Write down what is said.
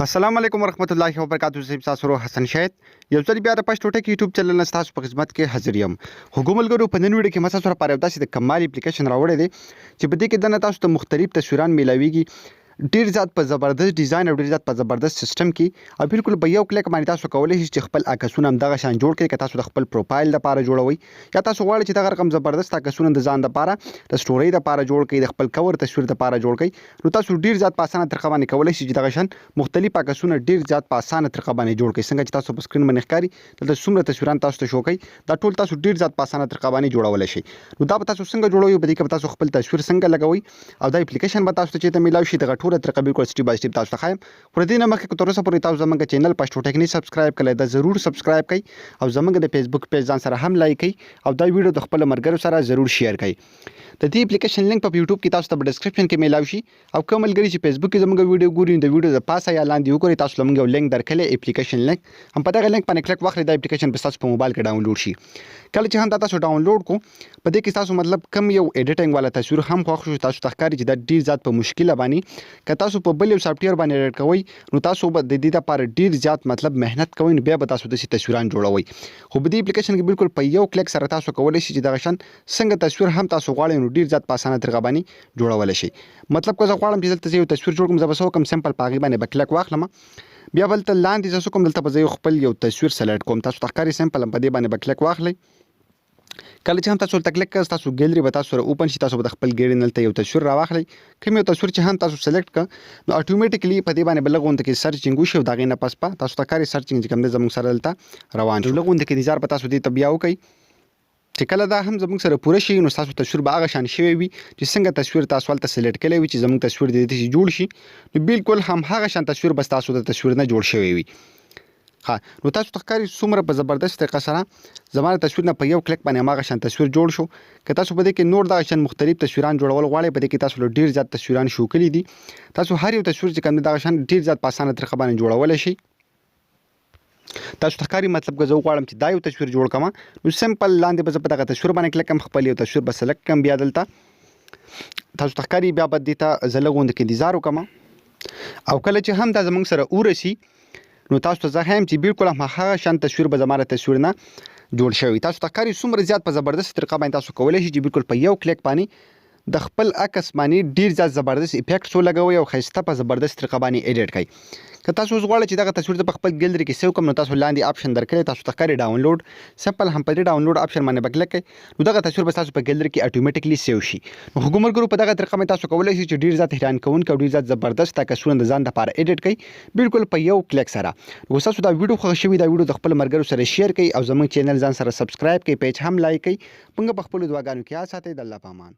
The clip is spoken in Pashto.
السلام علیکم ورحمت الله وبرکاتہ. زه تاسو حسن شاهد یو ځل بیا د پښتو ټکی یوټیوب چینل نه تاسو په خدمت کې حاضر یم. ملګرو په نن ویډیو کې ما تاسو لپاره یو داسې د کمال اپلیکیشن راوړی دی چې په دې کې د تاسو ته مختلف تصویران میلاویږي، ډیر زیات په زبردست ډیزاین او ډیر زیات په زبردست سیستم کې او بالکل په یو کلیک باندې تاسو کولای شئ چې خپل عکسونه هم دغه شان جوړ کړئ. که تاسو د خپل پروفایل لپاره جوړوي یا تاسو غواړئ چې دغه رقم زبردست عکسونه د ځان لپاره د سټوري لپاره جوړ کړئ، د خپل کور تصویر لپاره جوړ کړئ، نو تاسو ډیر زیات په اسانه طریقه باندې کولای شئ چې دغه شان مختلف عکسونه ډیر زیات په اسانه طریقه باندې جوړ کړئ. څنګه چې تاسو په سکرین باندې ښکاري دلته څومره تصویران تاسو ته شو کوي، دا ټول تاسو ډیر زیات په اسانه طریقه باندې جوړولای شئ. نو دا به تاسو څنګه جوړوي، په دې کې تاسو خپل تصویر څنګه لګوي او دا اپلیکیشن به تاسو ته چې ملاوي شي دغه ټوله طریقه بالکل سټیپ بای سټیپ تاسو ته خایم. پر دې نه مخکې تر اوسه پورې تاسو زموږ چینل پښتو ټیکنیک سبسکرایب کړئ، دا ضرور سبسکرایب کړئ او زموږ د فیسبوک پیج ځان سره هم لایک کړئ او دا ویډیو د خپل ملګرو سره ضرور شیر کړئ. د دې اپلیکیشن لینک په یوټیوب کې تاسو ته په ډسکرپشن کې میلاوي شي او کوم ملګري چې فیسبوک کې زموږ ویډیو ګوري د ویډیو د پاسه یا لاندې وګورئ، تاسو لمونږ یو لینک درکړی اپلیکیشن لینک، هم په دغه لینک باندې کلیک واخلئ، دا اپلیکیشن به تاسو په موبایل کې ډاونلوډ شي. کله چې هم تاسو ډاونلوډ کو په دې کې تاسو مطلب کم یو ایډیټینګ والا تصویر هم خوښ شو، تاسو ته ښکاري چې دا ډیر زیات په مشکله باندې که تاسو په بل یو سافټویر باندې ایډیټ کوئ نو تاسو به د دې لپاره ډیر زیات مطلب مهنت کوئ، نو بیا به تاسو د تصویران جوړوي. خو په دې اپلیکیشن کې بالکل په یو کلیک سره تاسو کولای شئ چې دغه شان څنګه تصویر هم تاسو غواړئ نو ډیر زیات په اسانه طریقه باندې جوړولای شئ. مطلب که زه غواړم چې دلته یو تصویر جوړ کړم، زه به څه وکړم، سمپل په هغې باندې به کلیک واخلم، بیا به دلته لاندې زه څه کوم، دلته به زه خپل یو تصویر سلیکټ کوم. تاسو ته ښکاري سمپل په دې باندې به کلیک واخلئ. کله چې هم تاسو ورته کلیک کړئ تاسو ګیلري به تاسو سره اوپن شي، تاسو به د خپل ګیلري نه دلته یو تصویر راواخلئ. کوم یو تصویر چې هم تاسو سلیکټ کړ نو اتوماتیکلی په دې باندې به لږ غونډه کې سرچینګ وشي او د هغې نه پس به تاسو ته ښکاري سرچینګ چې کوم دی زموږ سره دلته روان شي. لږ غونډه کې انتظار به تاسو دې ته بیا وکړئ چې کله دا هم زموږ سره پوره شي نو تاسو تصویر به هغه شان شوی وي چې څنګه تصویر تاسو هلته سلیکټ کړی وي چې زموږ تصویر د دې جوړ شي، نو بالکل هم هغه شان تصویر به تاسو د تصویر نه جوړ شوی وي. نو تاسو ته ښکاري څومره په زبردست طریقه سره زما د تصویر نه په یو کلیک باندې هماغه شان تصویر جوړ شو. که تاسو په دې کې نور دغه شان مختلف تصویران جوړول غواړئ، په دې کې تاسو له ډیر زیات تصویران شو کړي دي، تاسو هر یو تصویر چې کوم دی دغه شان ډیر زیات په اسانه طریقه باندې جوړولی شئ. تاسو ته ښکاري مطلب که زه وغواړم چې دا یو تصویر جوړ کړم نو سمپل لاندې به زه په دغه تصویر باندې کلیک کړم، خپل یو تصویر به سلیکټ کړم، بیا دلته تاسو ته ښکاري بیا به دې ته زه لږ غوندې کې انتظار وکړم او کله چې هم دا زموږ سره ورسي نو تاسو ته زه ښایم چې بالکل هماغه شان تصویر به زما د تصویر نه جوړ شوی. تاسو ته ښکاري څومره زیات په زبردست طریقه باندې تاسو کولی شئ چې بالکل په یو کلیک باندې د خپل عکس باندې ډیر زیات زبردست افیکټس ولګوئ او ښایسته په زبردست طریقه باندې ایډیټ کړئ. که تاسو اوس غواړئ چې دغه تصویر زه په خپل ګیلري کې سیو کړم نو تاسو لاندې آپشن درکړی، تاسو ته ښکاري ډاونلوډ، سمپل هم په دې ډاونلوډ آپشن باندې به کلیک کړئ نو دغه تصویر به تاسو په ګیلري کې اتوماتیکلی سیو شي. نو ملګرو په دغه طریقه باندې تاسو کولی شئ چې ډیر زیات حیران کوونکي او ډیر زیات زبردست عکسونه د ځان لپاره ایډیټ کړئ بالکل په یو کلیک سره. نو تاسو دا ویډیو خوښ شوي، دا ویډیو د خپل ملګرو سره شیر کړئ او زموږ چینل ځان سره سبسکرایب کړئ، پیج هم لایک کړئ. موږ په خپلو دعاګانو کې یاد ساتئ. د الله په امان.